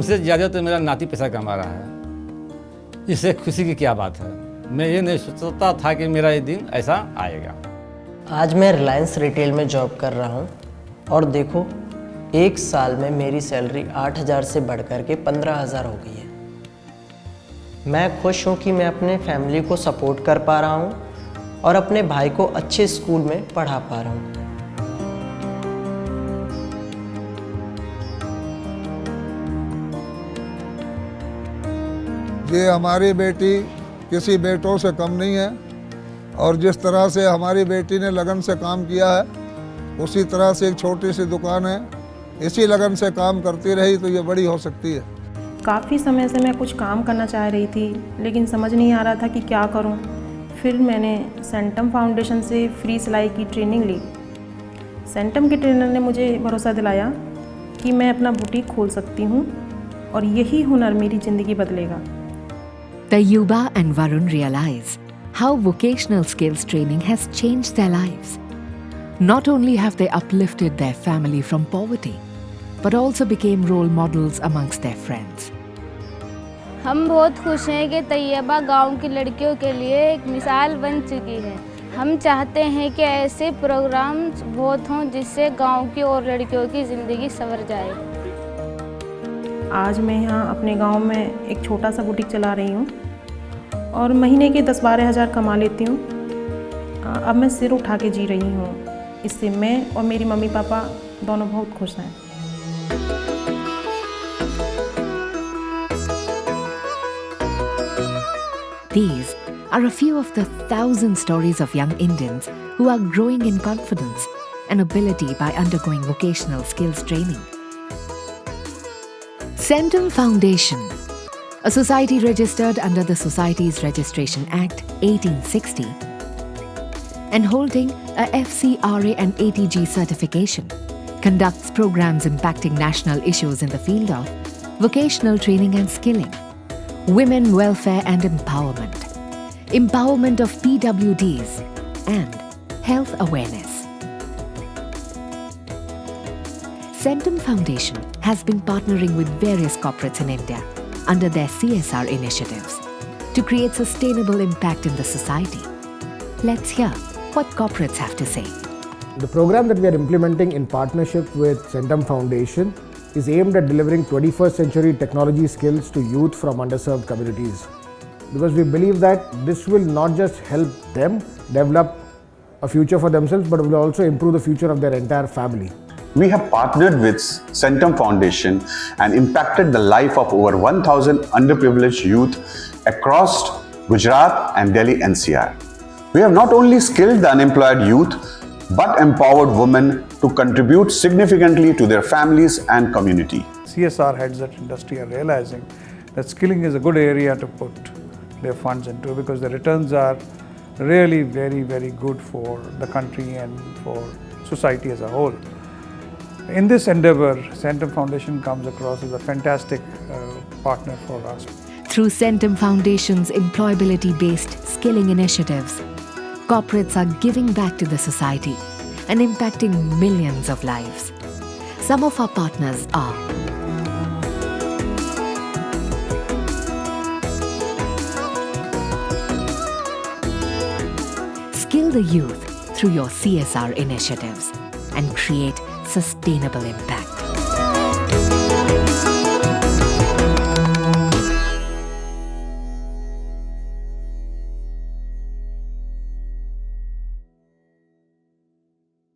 हमसे ज़्यादा तो मेरा नाती पैसा कमा रहा है, इससे खुशी की क्या बात है। मैं ये नहीं सोचता था कि मेरा ये दिन ऐसा आएगा। आज मैं रिलायंस रिटेल में जॉब कर रहा हूँ और देखो 1 साल में मेरी सैलरी 8,000 से बढ़कर के 15,000 हो गई है। मैं खुश हूँ कि मैं अपने फैमिली को सपोर्ट कर पा रहा हूँ और अपने भाई को अच्छे स्कूल में पढ़ा पा रहा हूँ। ये हमारी बेटी किसी बेटों से कम नहीं है और जिस तरह से हमारी बेटी ने लगन से काम किया है उसी तरह से एक छोटी सी दुकान है, इसी लगन से काम करती रही तो ये बड़ी हो सकती है। काफ़ी समय से मैं कुछ काम करना चाह रही थी लेकिन समझ नहीं आ रहा था कि क्या करूं। फिर मैंने सेंटम फाउंडेशन से फ्री सिलाई की ट्रेनिंग ली। सेंटम के ट्रेनर ने मुझे भरोसा दिलाया कि मैं अपना बुटीक खोल सकती हूं और यही हुनर मेरी ज़िंदगी बदलेगा। Tayyuba and Varun realize how vocational skills training has changed their lives. Not only have they uplifted their family from poverty, but also became role models amongst their friends. हम बहुत खुश हैं कि तैयबा गांव की लड़कियों के लिए एक मिसाल बन चुकी है। हम चाहते हैं कि ऐसे प्रोग्राम्स बहुत हों जिससे गांव की और लड़कियों की ज़िंदगी संवर जाए। आज मैं यहाँ अपने गांव में एक छोटा सा बुटीक चला रही हूँ और महीने के 10-12 हज़ार कमा लेती हूँ। अब मैं सिर उठा के जी रही हूँ। इससे मैं और मेरी मम्मी पापा दोनों बहुत खुश हैं। These are a few of the 1,000 stories of young Indians who are growing in confidence and ability by undergoing vocational skills training. Centum Foundation, a society registered under the Societies Registration Act 1860 and holding a FCRA and ATG certification, conducts programs impacting national issues in the field of vocational training and skilling, women welfare and empowerment, empowerment of PWDs, and health awareness. Centum Foundation has been partnering with various corporates in India under their CSR initiatives to create sustainable impact in the society. Let's hear what corporates have to say. The program that we are implementing in partnership with Centum Foundation is aimed at delivering 21st century technology skills to youth from underserved communities. Because we believe that this will not just help them develop a future for themselves, but will also improve the future of their entire family. We have partnered with Centum Foundation and impacted the life of over 1,000 underprivileged youth across Gujarat and Delhi NCR. We have not only skilled the unemployed youth, but empowered women to contribute significantly to their families and community. CSR heads at industry are realizing that skilling is a good area to put their funds into because the returns are really very, very good for the country and for society as a whole. In this endeavor, Centum Foundation comes across as a fantastic partner for us. Through Centum Foundation's employability-based skilling initiatives, corporates are giving back to the society and impacting millions of lives. Some of our partners are Skill the youth through your CSR initiatives and create sustainable impact.